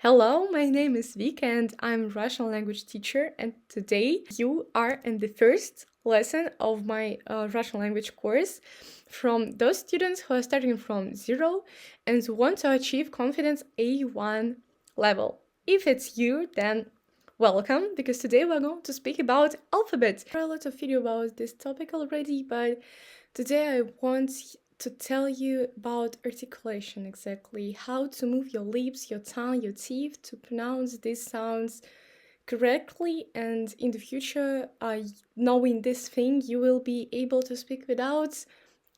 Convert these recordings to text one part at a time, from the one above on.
Hello, my name is Vika and I'm Russian language teacher, and today you are in the first lesson of my Russian language course from those students who are starting from zero and want to achieve confidence A1 level. If it's you, then welcome, because today we're going to speak about alphabets. There are a lot of video about this topic already, but today I want to tell you about articulation, exactly how to move your lips, your tongue, your teeth to pronounce these sounds correctly. And in the future, knowing this thing, you will be able to speak without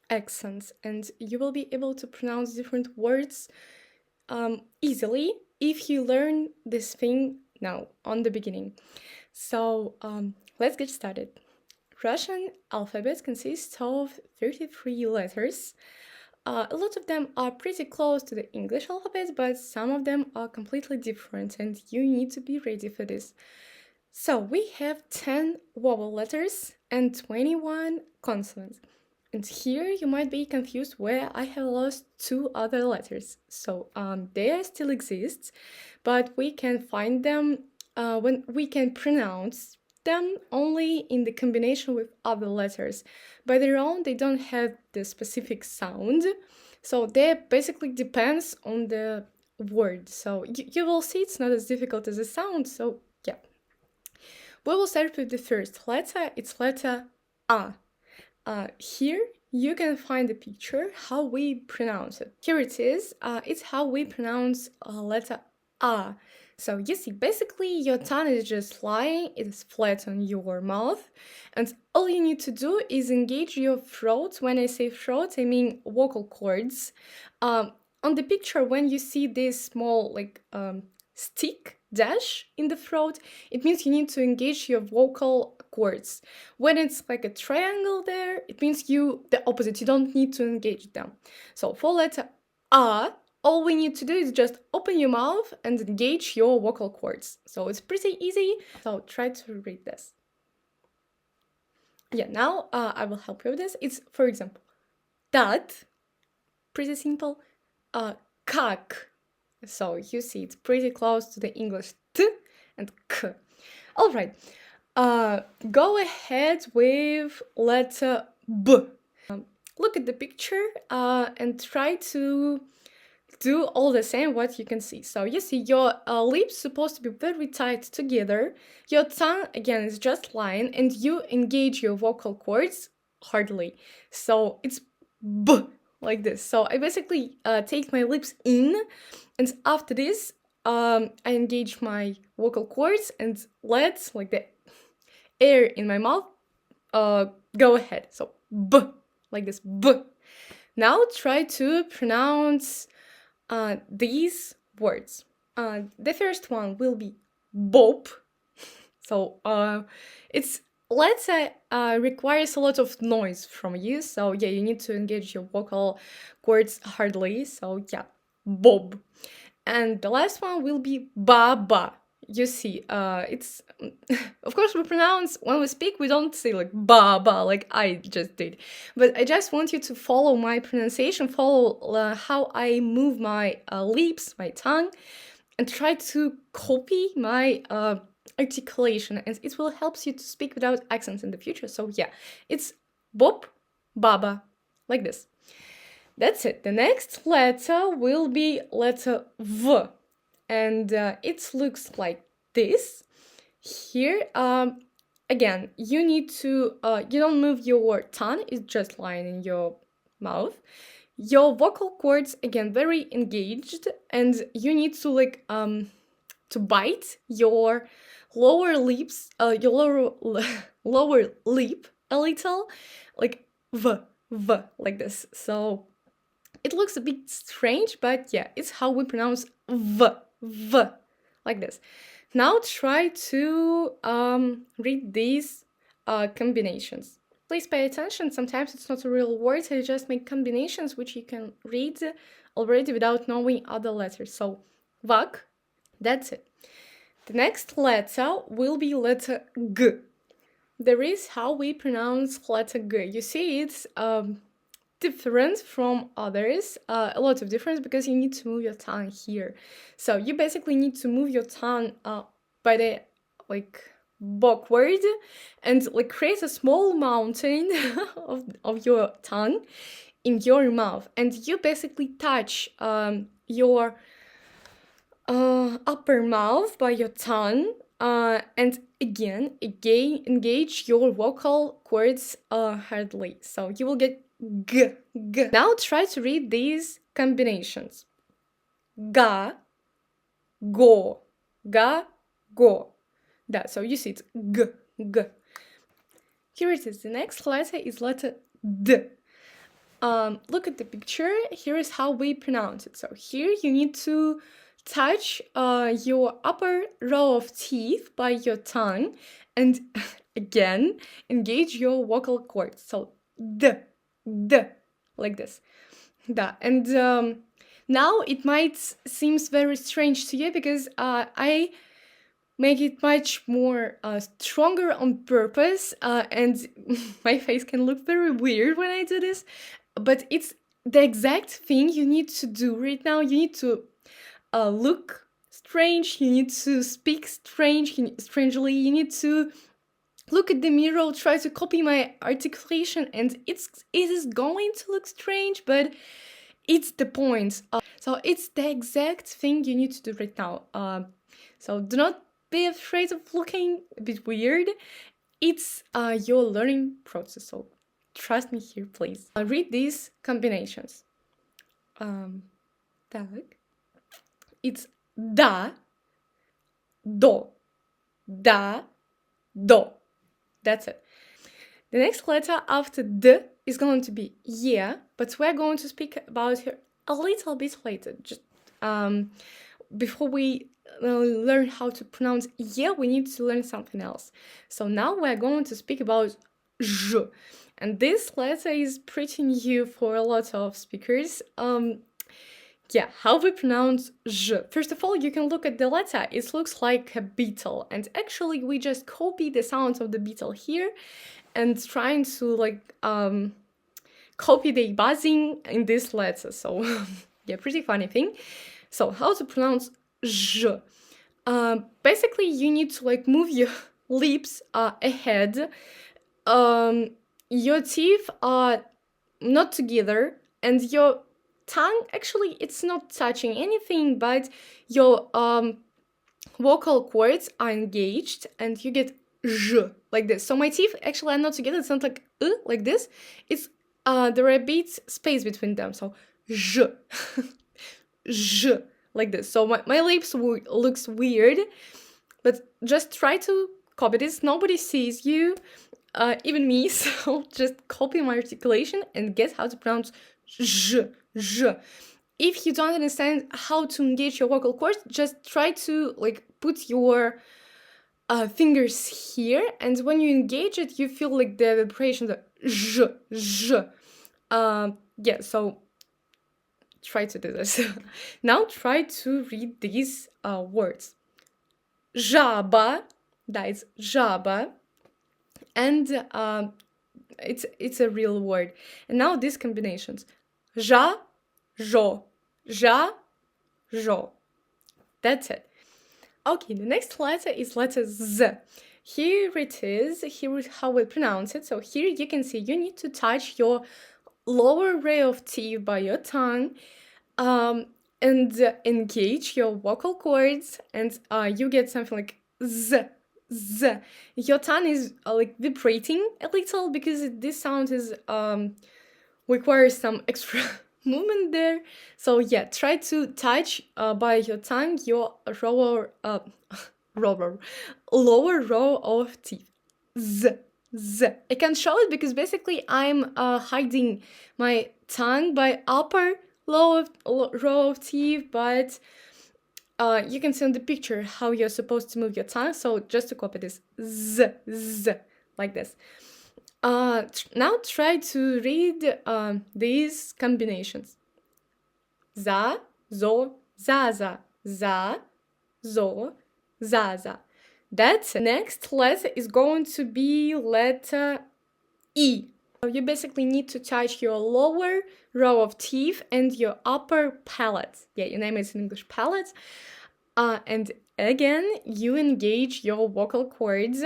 accents, and you will be able to pronounce different words easily if you learn this thing now on the beginning. So let's get started. Russian alphabet consists of 33 letters. A lot of them are pretty close to the English alphabet, but some of them are completely different, and you need to be ready for this. So we have 10 vowel letters and 21 consonants. And here you might be confused where I have lost 2 other letters. So they still exist, but we can find them when we can pronounce them only in the combination with other letters. By their own, they don't have the specific sound, so they basically depends on the word. So you will see it's not as difficult as it sounds, so yeah. We will start with the first letter. It's letter A. Here you can find a picture how we pronounce it. Here it is. It's how we pronounce letter A. So you see, basically your tongue is just lying, it is flat on your mouth, and all you need to do is engage your throat. When I say throat, I mean vocal cords. On the picture, when you see this small stick dash in the throat, it means you need to engage your vocal cords. When it's like a triangle there, it means the opposite, you don't need to engage them. So for letter A, all we need to do is just open your mouth and engage your vocal cords. So it's pretty easy. So try to read this. Yeah, now I will help you with this. It's, for example, that, pretty simple. Как. So you see, it's pretty close to the English T and K. All right. Go ahead with letter B. Look at the picture and try to do all the same what you can see. So you see your lips supposed to be very tight together. Your tongue, again, is just lying, and you engage your vocal cords hardly. So it's B, like this. So I basically take my lips in, and after this, I engage my vocal cords and let like the air in my mouth go ahead. So B, like this, B. Now try to pronounce these words. The first one will be Bob. So it's, let's say, requires a lot of noise from you. So yeah, you need to engage your vocal cords hardly. So yeah, Bob. And the last one will be Baba. You see, it's of course we pronounce, when we speak, we don't say like Baba like I just did, but I just want you to follow my pronunciation, follow how I move my lips, my tongue, and try to copy my articulation, and it will help you to speak without accents in the future. So yeah, it's Bob, Baba, like this. That's it. The next letter will be letter V, and it looks like this. Here, again, you need to, you don't move your tongue, it's just lying in your mouth. Your vocal cords, again, very engaged, and you need to to bite your lower lips, your lower lip a little, like V, like this. So it looks a bit strange, but yeah, it's how we pronounce V, like this. Now try to read these combinations. Please pay attention, sometimes it's not a real word, I just make combinations which you can read already without knowing other letters. So, Vak, that's it. The next letter will be letter G. There is how we pronounce letter G. You see it's different from others, a lot of difference, because you need to move your tongue here. So you basically need to move your tongue by the backward and create a small mountain of your tongue in your mouth, and you basically touch your upper mouth by your tongue, and again engage your vocal cords hardly, so you will get g. Now try to read these combinations: ga, go, ga, go. That, so you see it's g, g. Here it is. The next letter is letter d. Look at the picture. Here is how we pronounce it. So here you need to touch your upper row of teeth by your tongue, and again engage your vocal cords. So d, d, like this. Da. And now it might seems very strange to you because I make it much more stronger on purpose, and my face can look very weird when I do this, but it's the exact thing you need to do right now. You need to look strange, you need to speak strangely, you need to look at the mirror, try to copy my articulation, and it is going to look strange, but it's the point. So it's the exact thing you need to do right now. So do not be afraid of looking a bit weird. It's your learning process, so trust me here, please. Read these combinations. Так. It's da, do, da, do. That's it. The next letter after d is going to be yeah, but we're going to speak about her a little bit later. Just before we learn how to pronounce yeah, we need to learn something else. So now we're going to speak about j, and this letter is pretty new for a lot of speakers. Yeah, how we pronounce j. First of all, you can look at the letter. It looks like a beetle, and actually we just copy the sounds of the beetle here and trying to copy the buzzing in this letter. So yeah, pretty funny thing. So how to pronounce j? Basically you need to move your lips ahead. Your teeth are not together, and your tongue, actually it's not touching anything, but your vocal cords are engaged, and you get j like this. So my teeth actually are not together. It's not like this. It's there are a bit space between them. So j, j, like this. So my lips looks weird, but just try to copy this. Nobody sees you, even me. So just copy my articulation and get how to pronounce j, j. If you don't understand how to engage your vocal cords, just try to put your fingers here, and when you engage it, you feel the vibration, the j, j. Yeah, so try to do this. Now try to read these words. Жаба, that is жаба, and it's a real word. And now these combinations: жа, жо, жа, жо. That's it. Okay, the next letter is letter Z. Here it is. Here is how we pronounce it. So here you can see you need to touch your lower row of teeth by your tongue, and engage your vocal cords, and you get something like Z, Z. Your tongue is vibrating a little because this sound is requires some extra movement there. So yeah, try to touch by your tongue your lower row of teeth. Z, Z. I can't show it because basically I'm hiding my tongue by upper row of teeth, but you can see on the picture how you're supposed to move your tongue. So just to copy this, Z, Z, like this. Now try to read these combinations. За, зо, заза, за, зо, заза. That next letter is going to be letter E. You basically need to touch your lower row of teeth and your upper palate. Yeah, you name it in English, palate. And again, you engage your vocal cords.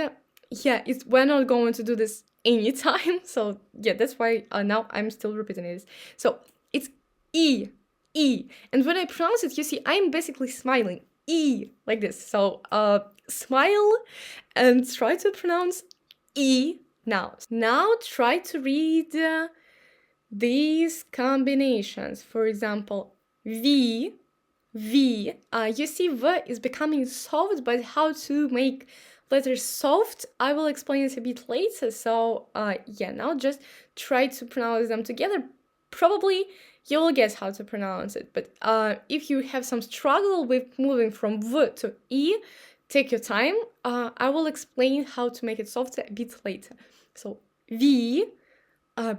Yeah, we're not going to do this anytime. So yeah, that's why now I'm still repeating this. So it's E, E. And when I pronounce it, you see, I'm basically smiling. E, like this. So smile and try to pronounce E now. Now try to read these combinations. For example, V, V. You see V is becoming soft, but how to make letters soft, I will explain it a bit later. So yeah, now just try to pronounce them together. Probably you will guess how to pronounce it, but if you have some struggle with moving from V to E, take your time. I will explain how to make it softer a bit later. So V,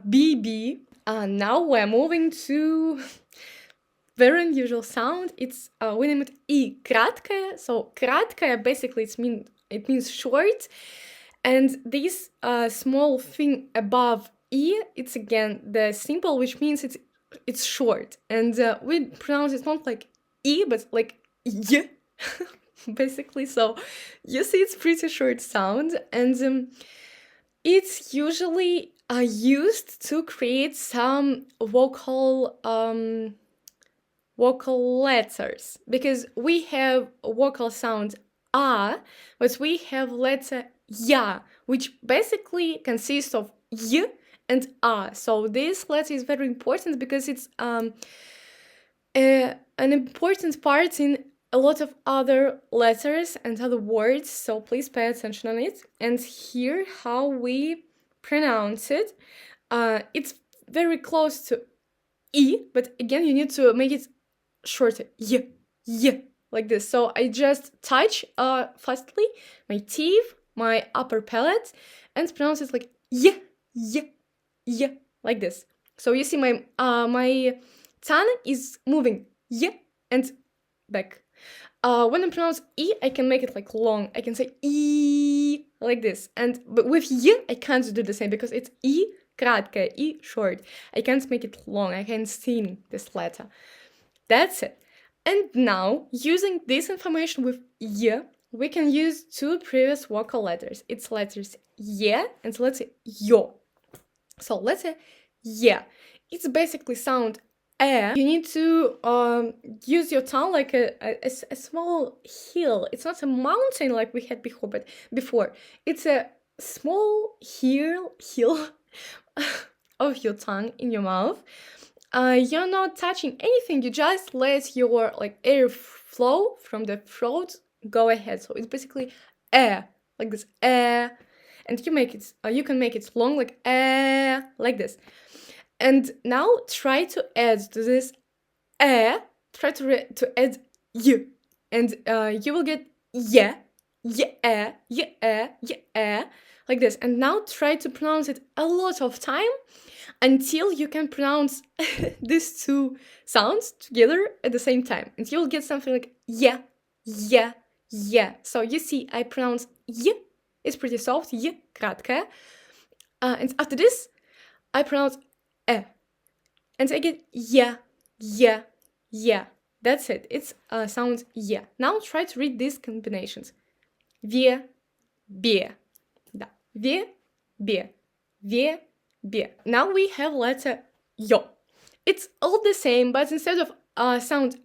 B, B. Now we're moving to very unusual sound. It's we name it I краткая. So краткая basically it means short, and this small thing above I, it's again the symbol which means it's short, and we pronounce it not like I but like Y. Basically. So you see it's pretty short sound, and it's usually used to create some vocal letters, because we have vocal sound A, but we have letter Ya, which basically consists of Y and A. So this letter is very important because it's an important part in a lot of other letters and other words, so please pay attention on it. And here how we pronounce it. It's very close to I, but again you need to make it shorter. Y, Y, like this. So I just touch fastly my teeth, my upper palate, and pronounce it like Y, Y, Y, like this. So you see my my tongue is moving Y and back. When I pronounce E, I can make it like long. I can say E like this. But with Y, I can't do the same because it's E краткая, E short. I can't make it long. I can't sing this letter. That's it. And now, using this information with Y, we can use two previous vocal letters. It's letters Y and letter Yo. So letter Y. It's basically sound you need to use your tongue like a small hill. It's not a mountain like we had before. It's a small hill of your tongue in your mouth. You're not touching anything. You just let your like air flow from the throat go ahead. So it's basically like this and you make it. You can make it long like like this. And now try to add to this try to add Y, and you will get yeah, like this. And now try to pronounce it a lot of time until you can pronounce these two sounds together at the same time, and you'll get something like yeah. So you see, I pronounce Y, it's pretty soft, Y, краткая, and after this, I pronounce and I get yeah. That's it. It's sounds yeah. Now try to read these combinations. Ве, бе. Да. Ве, бе. Ве, бе. Now we have letter Yo. It's all the same, but instead of sound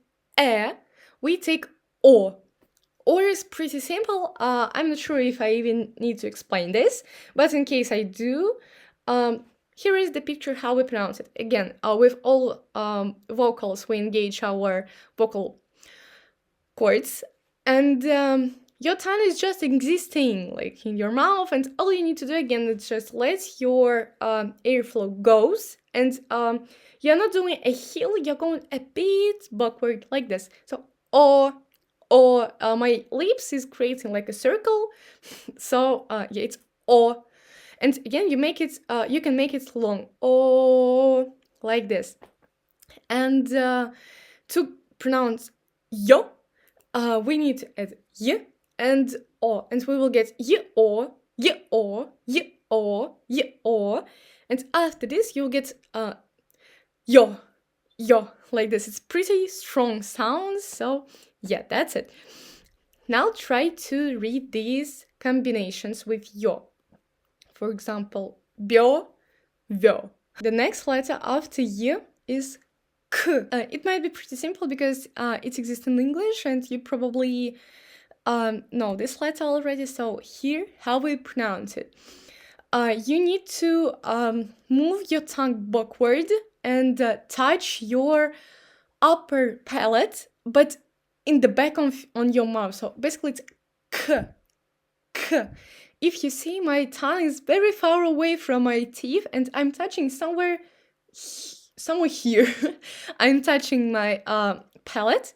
we take O. O is pretty simple. I'm not sure if I even need to explain this, but in case I do, here is the picture how we pronounce it. Again, with all vocals, we engage our vocal cords, and your tongue is just existing like in your mouth, and all you need to do again is just let your airflow goes, and you're not doing a hill, you're going a bit backward like this. So or my lips is creating like a circle, so yeah, it's O. And again, you can make it long, oh, like this. And to pronounce Yo, we need to add Y and O, and we will get Y O, O, y-o, and after this you'll get yo, yo, like this. It's pretty strong sounds, so yeah, that's it. Now try to read these combinations with yo. For example, byo, vyo. The next letter after y is k. It might be pretty simple because it exists in English and you probably know this letter already. So here, how we pronounce it. You need to move your tongue backward and touch your upper palate, but in the back on your mouth. So basically it's k, k. If you see, my tongue is very far away from my teeth and I'm touching somewhere here. I'm touching my palate.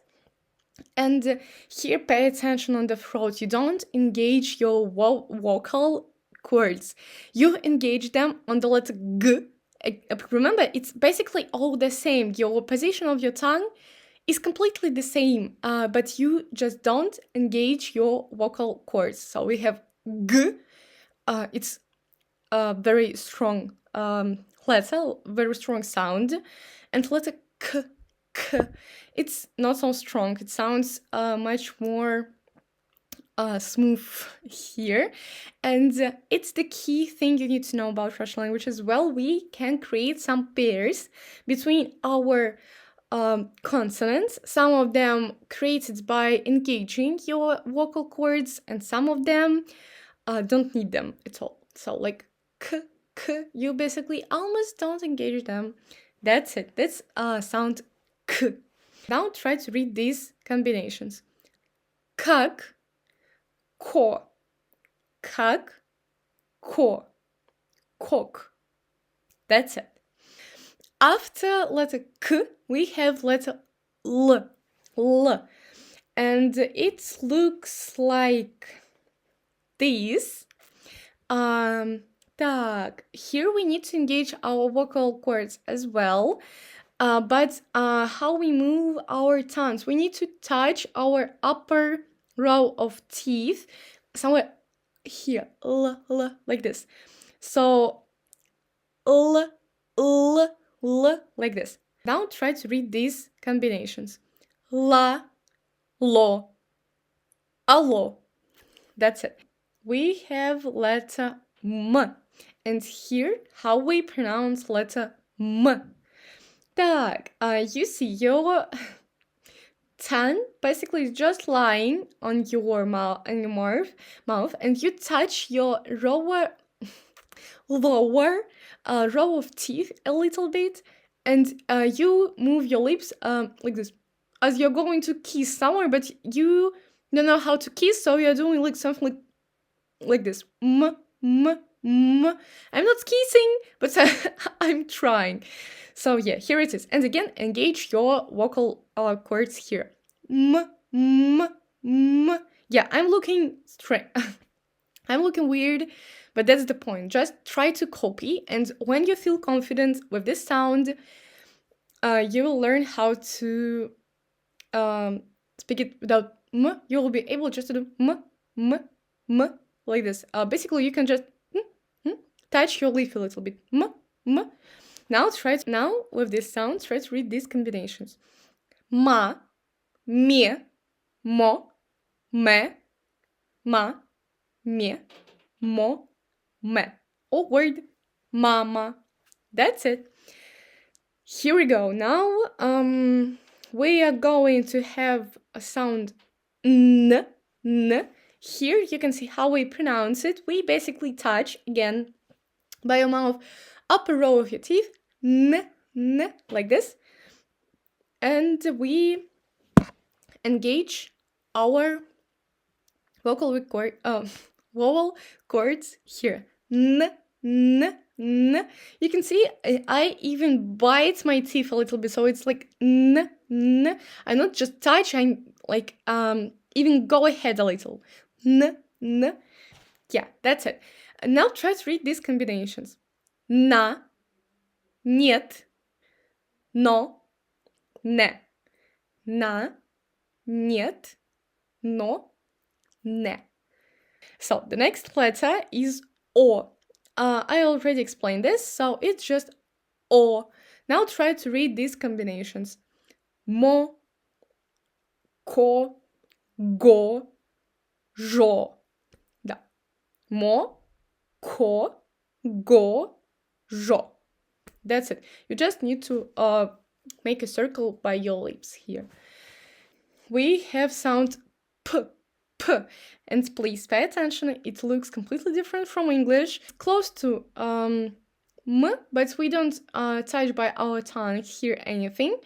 And here, pay attention on the throat. You don't engage your vocal cords. You engage them on the letter G. Remember, it's basically all the same. Your position of your tongue is completely the same, but you just don't engage your vocal cords. So we have G. It's a very strong letter, very strong sound. And letter K. K. It's not so strong. It sounds much more smooth here. And it's the key thing you need to know about Russian language as well. We can create some pairs between our consonants. Some of them created by engaging your vocal cords, and some of them don't need them at all. So like k, k, you basically almost don't engage them. That's it. That's sound k. Now try to read these combinations. Как, ко, как, ко, кок. That's it. After letter K, we have letter L, L. And it looks like this. Так, here we need to engage our vocal cords as well. But how we move our tongues, we need to touch our upper row of teeth somewhere here, L, L, like this. So L, L, L, like this. Now try to read these combinations. La, lo, allo. That's it. We have letter M. And here, how we pronounce letter M. Так, you see your tongue basically is just lying on your mouth, and you touch your lower row of teeth a little bit, and you move your lips like this, as you're going to kiss somewhere, but you don't know how to kiss, so you're doing like something like this. M, m, m. I'm not kissing, but I'm trying. So yeah, here it is. And again, engage your vocal cords here. M, m, m. Yeah, I'm looking strange. I'm looking weird, but that's the point. Just try to copy, and when you feel confident with this sound, you will learn how to speak it without m. You will be able just to do m, m, m, like this. Basically, you can just touch your lip a little bit. M, m. Now with this sound, try to read these combinations. Ma, me, mo, me, ma, me, mo, me. Or word mama. That's it. Here we go. Now we are going to have a sound n, n. Here you can see how we pronounce it. We basically touch again by your mouth upper row of your teeth, n, n, like this, and we engage our vocal cords here, n, n, n. You can see I even bite my teeth a little bit, so it's like n, n. I not just touch, I like even go ahead a little, n, n. Yeah, that's it. And now try to read these combinations. На, нет, но, не. На, нет, но, не. So the next letter is O. I already explained this, so it's just O. Now try to read these combinations. Mo, ko, go, jo. Да. Mo, ko, go, jo. That's it. You just need to make a circle by your lips here. We have sound p, p, and please pay attention. It looks completely different from English. Close to m, but we don't touch by our tongue here anything.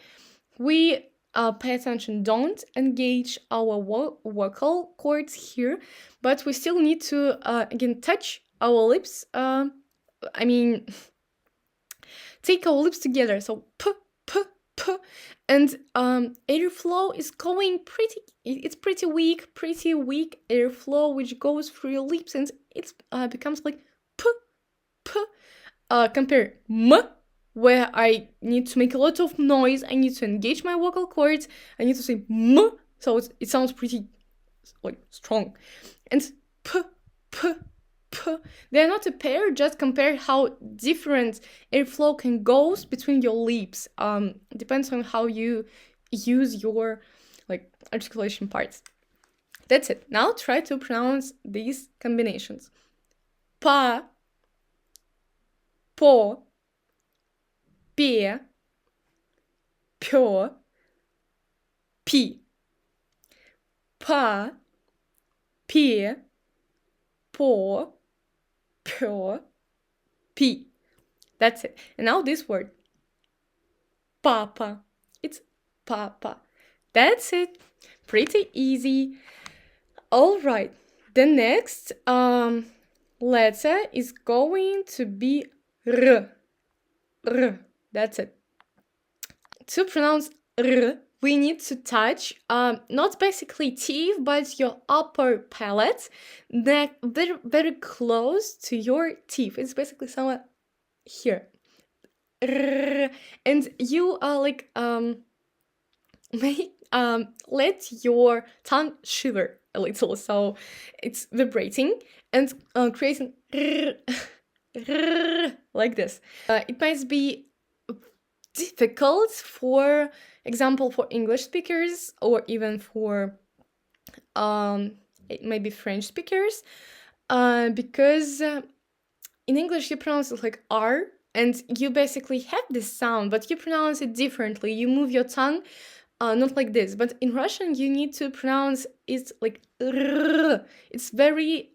We pay attention, don't engage our vocal cords here, but we still need to again touch our lips. Take our lips together. So p, p, p, and airflow is going it's pretty weak airflow which goes through your lips, and it becomes like p, p. Compare m, where I need to make a lot of noise, I need to engage my vocal cords, I need to say m, so it sounds pretty like strong. And p, p, p, they're not a pair, just compare how different airflow can go between your lips. Depends on how you use your like articulation parts. That's it. Now try to pronounce these combinations. Pa, po, пе, пё, пи. Па, пе, по, пё, пи. That's it. And now this word. Papa. It's papa. That's it. Pretty easy. All right. The next letter is going to be R. R. That's it. To pronounce R, we need to touch not basically teeth, but your upper palate, very, very close to your teeth. It's basically somewhere here. R. And you are like let your tongue shiver a little, so it's vibrating and creating like this. It might be difficult, for example, for English speakers, or even for maybe French speakers, because in English you pronounce it like R, and you basically have this sound, but you pronounce it differently. You move your tongue not like this, but in Russian you need to pronounce it like R. It's very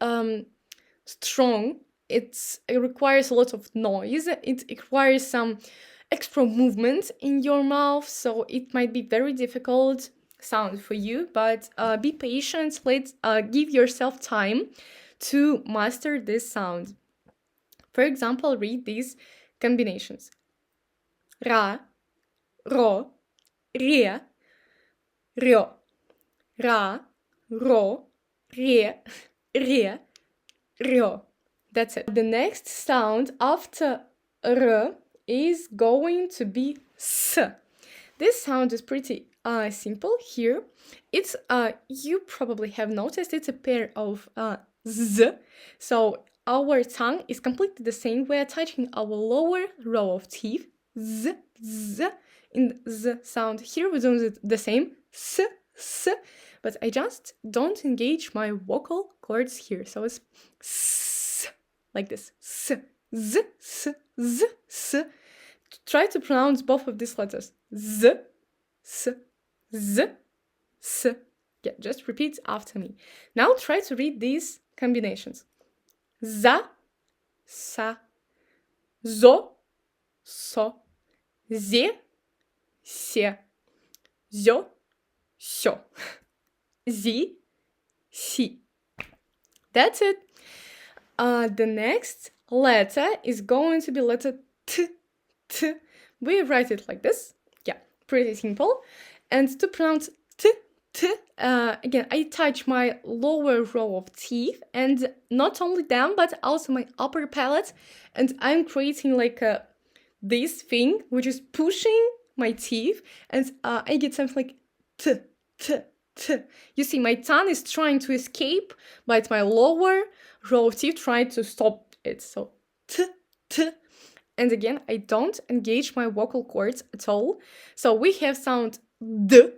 strong. It requires a lot of noise. It requires some extra movement in your mouth, so it might be very difficult sound for you, but be patient. Let's give yourself time to master this sound. For example, read these combinations. Ra, ro, re, rё. Ra, ro, re, re, rё. That's it. The next sound after R is going to be S. This sound is pretty simple here. It's you probably have noticed it's a pair of Z. So our tongue is completely the same. We are touching our lower row of teeth. Z, Z. In Z sound here we're doing the same. S, S. But I just don't engage my vocal cords here. So it's S, like this. S, Z, S, Z, S. Try to pronounce both of these letters. Z, S, Z, S. Yeah, just repeat after me. Now try to read these combinations. За, са, зо, со, зе, се, зё, сё, зи, си. That's it. The next letter is going to be letter T. T. We write it like this. Yeah, pretty simple. And to pronounce T, T, again, I touch my lower row of teeth, and not only them, but also my upper palate. And I'm creating like this thing, which is pushing my teeth, and I get something like T, T, T. You see, my tongue is trying to escape, but my lower row of teeth trying to stop it. So t, t. And again, I don't engage my vocal cords at all. So we have sound d,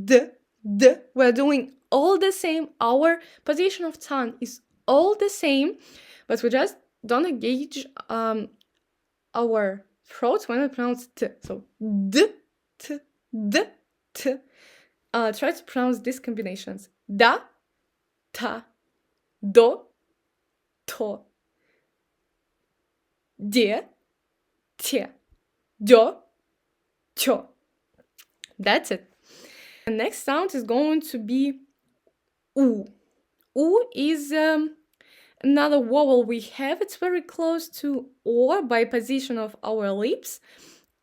d, d. We're doing all the same. Our position of tongue is all the same, but we just don't engage our throat when we pronounce t. So d, t, d, t. Try to pronounce these combinations. Da, ta, do, to, de, te, do, cho. That's it. The next sound is going to be u. U is another vowel we have. It's very close to o by position of our lips.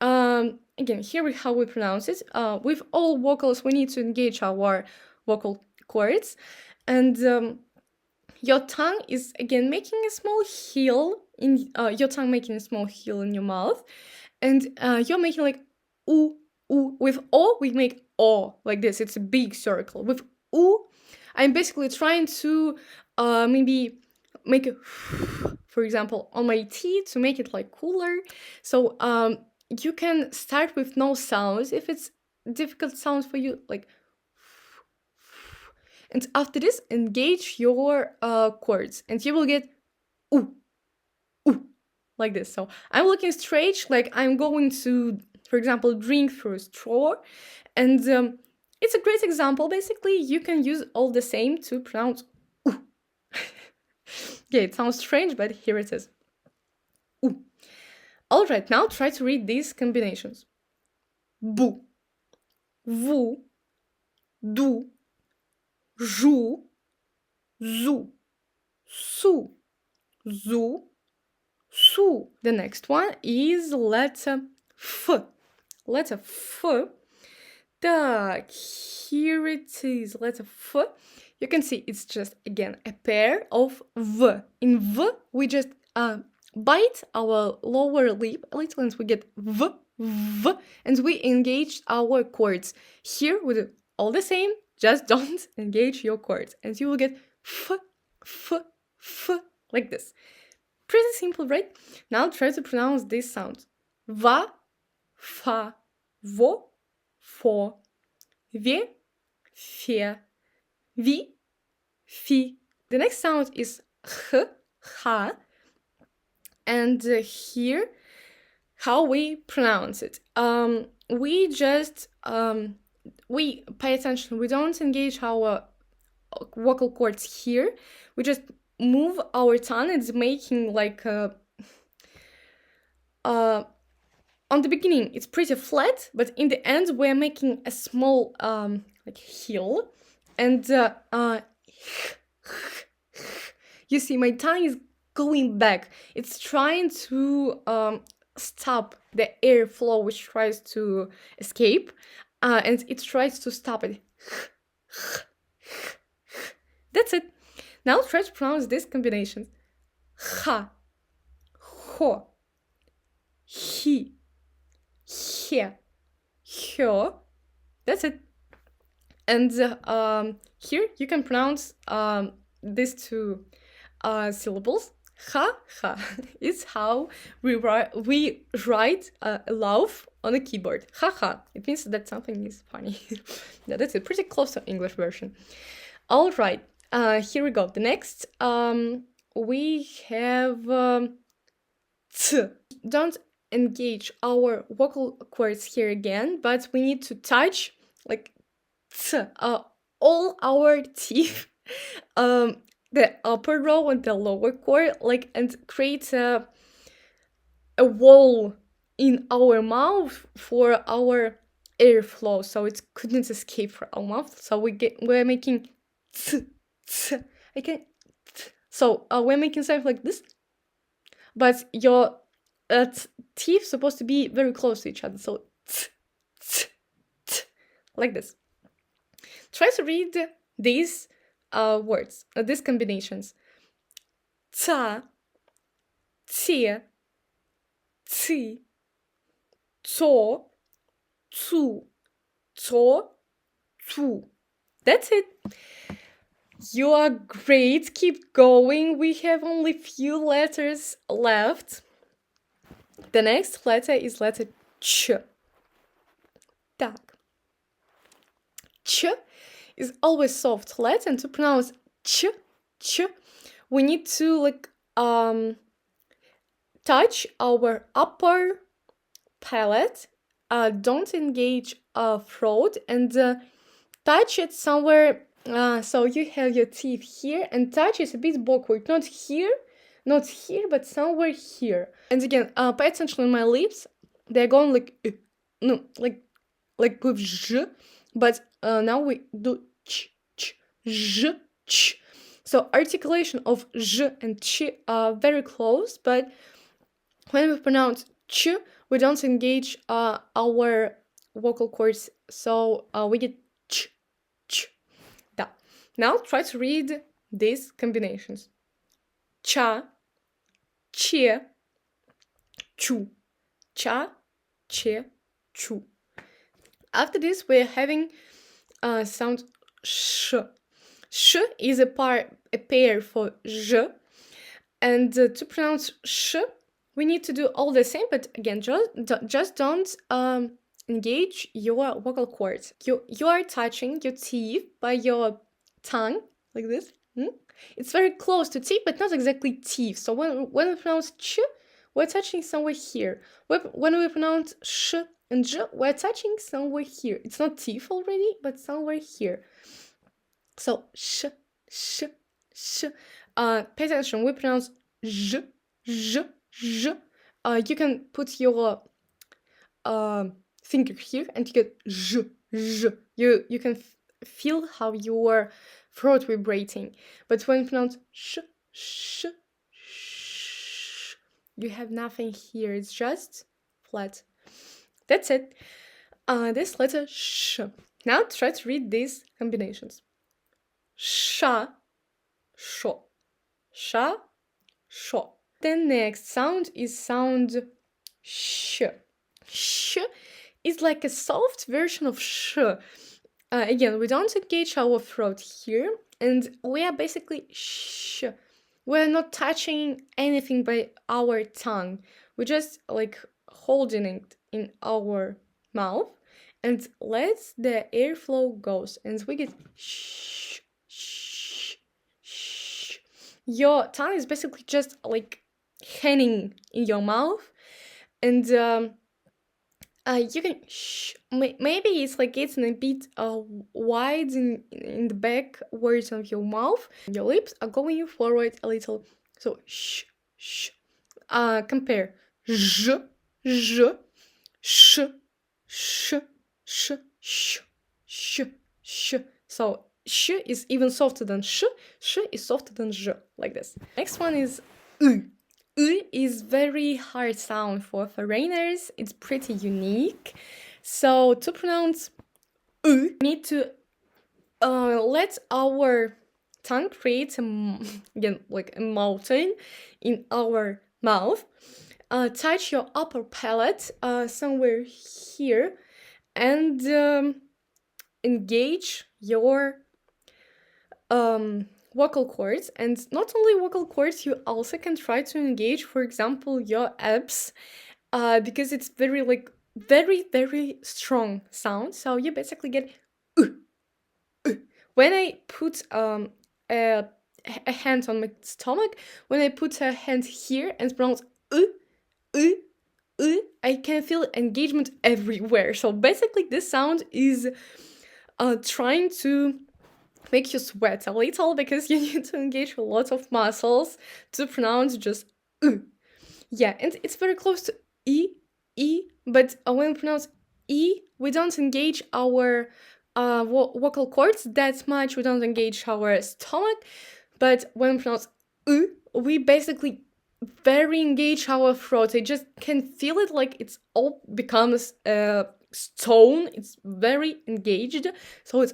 Again, here is how we pronounce it. With all vocals, we need to engage our vocal cords. And your tongue is, again, making a small heel in your mouth. And you're making like ooh, ooh. With o, we make o like this. It's a big circle. With ooh, I'm basically trying to maybe make a, for example, on my T to make it like cooler. So you can start with no sounds if it's difficult sounds for you, like, and after this, engage your chords, and you will get ooh, ooh, like this. So I'm looking straight, like I'm going to, for example, drink through a straw, and it's a great example. Basically, you can use all the same to pronounce ooh. Yeah, it sounds strange, but here it is. Ooh. All right, now try to read these combinations. Bu, vu, du, ju, zu, su, zu, su. The next one is letter F. Letter F. Так, here it is, letter F. You can see it's just, again, a pair of V. In V, we just bite our lower lip a little and we get V, V, and we engage our chords. Here, we do all the same, just don't engage your chords, and you will get F, F, F, like this. Pretty simple, right? Now try to pronounce these sounds. Va, fa, vo, fo, ve, fe, vi, fi. The next sound is h, ha, and here, how we pronounce it. We just, we pay attention. We don't engage our vocal cords here. We just move our tongue. It's making like a, on the beginning, it's pretty flat, but in the end, we're making a small like heel, and you see, my tongue is going back. It's trying to stop the airflow, which tries to escape, and it tries to stop it. That's it. Now try to pronounce these combinations. Ha, ho, he, he, hyo. That's it. And here you can pronounce these two syllables. Ha, ha. It's how we write love on a keyboard. Ha, ha. It means that something is funny. Yeah, that's it. Pretty close to English version. All right. Here we go. The next, we have t. Don't engage our vocal cords here again, but we need to touch like t, all our teeth, the upper row and the lower cord, like, and create a wall in our mouth for our airflow, so it couldn't escape from our mouth. So we're making t, t. So we're making something like this, but your teeth supposed to be very close to each other. So t, t, t, like this. Try to read these words, these combinations. Ta, te, ti, to, tu, to, tu. That's it. You are great. Keep going. We have only few letters left. The next letter is letter ch. Так. Ch is always soft letter, and to pronounce ch, we need to touch our upper palate. Don't engage throat, and touch it somewhere. So you have your teeth here, and touch it a bit backward, not here, but somewhere here. And again, pay attention on my lips. They're going like no, like with zh, but now we do ch, zh, ch. So articulation of zh and ch are very close, but when we pronounce ch, we don't engage our vocal cords, so we get ch, da. Now try to read these combinations. Cha, che, chu, cha, che, chu. After this, we're having sound sh. Sh is a pair for zh, and to pronounce sh, we need to do all the same, but again, just don't engage your vocal cords. You are touching your teeth by your tongue, like this. It's very close to teeth, but not exactly teeth. So when we pronounce ch, we're touching somewhere here. When we pronounce sh and j, we're touching somewhere here. It's not teeth already, but somewhere here. So sh, sh, sh. Pay attention. We pronounce j, j, j. You can put your finger here, and you get j, j. You can feel how your throat vibrating. But when you pronounce sh, sh, sh, you have nothing here. It's just flat. That's it. This letter sh. Now try to read these combinations. Sha, sho, sha, sho. The next sound is sound sh. Sh is like a soft version of sh. Again, we don't engage our throat here, and we are basically sh. We're not touching anything by our tongue. We're just holding it in our mouth and let the airflow goes, and we get sh, sh, sh. Your tongue is basically just hanging in your mouth, and you can maybe it's getting a bit wide in the back words of your mouth. Your lips are going forward a little, so sh, sh. Compare j, j, sh, sh, sh, sh, sh, sh. So sh is even softer than sh is softer than j, like this. Next one is u. U is very hard sound for foreigners. It's pretty unique. So to pronounce u, we need to let our tongue create again a mountain in our mouth. Touch your upper palate somewhere here, and engage your vocal cords. And not only vocal cords, you also can try to engage, for example, your abs, because it's very very strong sound. So you basically get when I put a hand on my stomach, when I put a hand here and pronounce I can feel engagement everywhere. So basically this sound is trying to make you sweat a little, because you need to engage a lot of muscles to pronounce just yeah, and it's very close to e, but when we pronounce e, we don't engage our vocal cords that much. We don't engage our stomach, but when we pronounce we basically very engage our throat. I just can feel it, it's all becomes stone. It's very engaged, so it's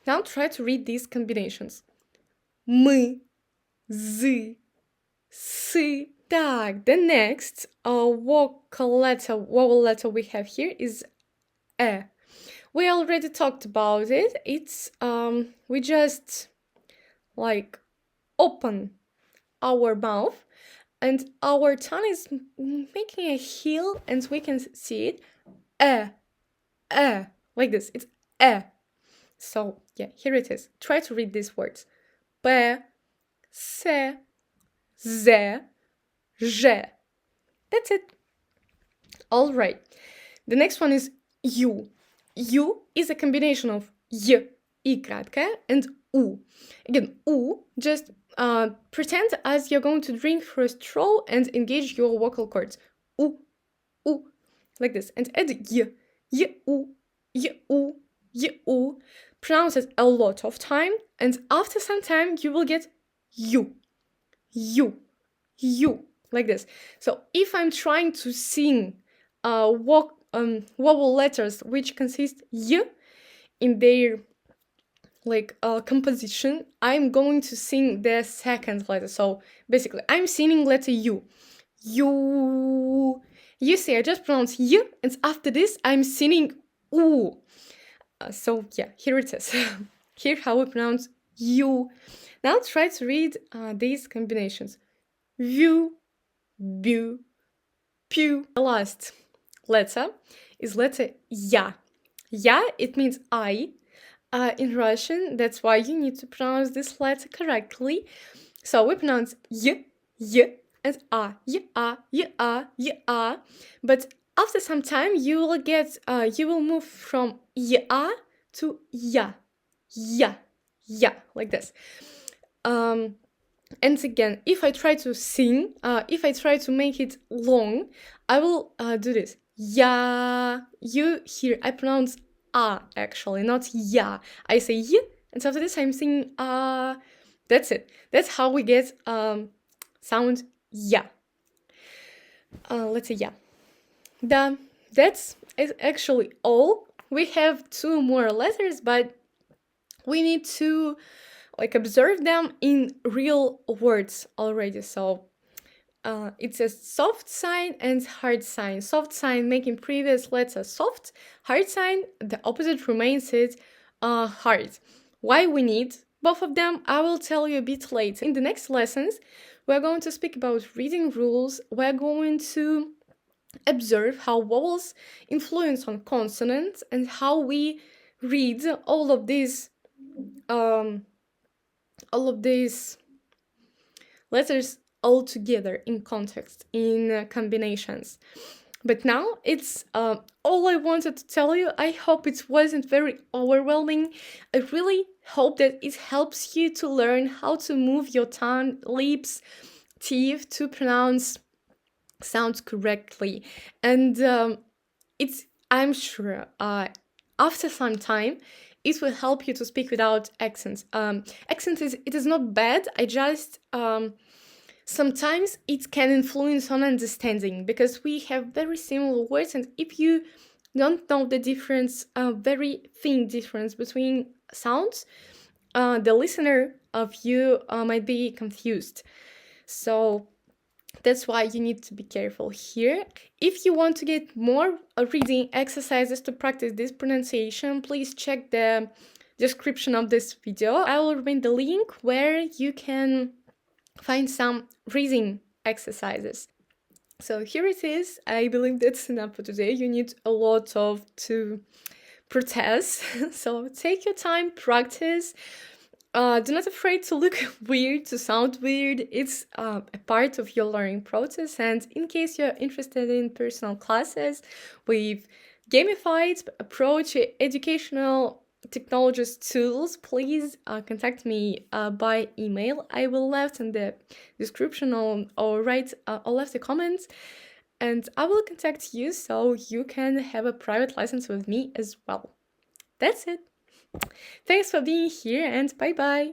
Now try to read these combinations. Мы, зы, сы. Так, the next vowel letter we have here is e. we already talked about it. It's we just like open our mouth and our tongue is making a heel and we can see it. Like this. It's So yeah, here it is. Try to read these words. P, se, ze, je. That's it. All right. The next one is you. You is a combination of y, I краткая, and u. Again, u, just pretend as you're going to drink through a straw and engage your vocal cords. U, like this. And add y, u, u. Pronounce it a lot of time, and after some time you will get you, like this. So if I'm trying to sing vowel letters which consist y in their composition, I'm going to sing the second letter. So basically I'm singing letter U. You see, I just pronounce y, and after this I'm singing u. So yeah, here it is. Here how we pronounce you. Now try to read these combinations. View, bu, pew. The last letter is letter ya. Ya, it means I. In Russian, that's why you need to pronounce this letter correctly. So we pronounce y, and ya. But after some time, you will move from ya to ya, like this. And again, if I try to sing, if I try to make it long, I will do this. Ya. You hear, I pronounce actually, not ya. I say y, and after this I'm singing That's it. That's how we get sound ya. Let's say ya. That's actually all. We have 2 more letters, but we need to observe them in real words already. So it's a soft sign and hard sign. Soft sign making previous letter soft. Hard sign, the opposite remains it hard. Why we need both of them, I will tell you a bit later. In the next lessons, we're going to speak about reading rules. We're going to observe how vowels influence on consonants and how we read all of these letters all together in context, in combinations. But now it's all I wanted to tell you. I hope it wasn't very overwhelming. I really hope that it helps you to learn how to move your tongue, lips, teeth to pronounce sounds correctly. And I'm sure after some time it will help you to speak without accents. Accent is not bad. I just sometimes it can influence on understanding because we have very similar words, and if you don't know the difference, very thin difference between sounds, the listener of you might be confused. So that's why you need to be careful here. If you want to get more reading exercises to practice this pronunciation, please check the description of this video. I will remain the link where you can find some reading exercises. So here it is. I believe that's enough for today. You need a lot to practice. So take your time, practice. Do not afraid to look weird, to sound weird. It's a part of your learning process. And in case you're interested in personal classes with gamified approach, educational technologies tools, please contact me by email. I will left in the description or write or left the comments, and I will contact you so you can have a private lessons with me as well. That's it. Thanks for being here, and bye bye.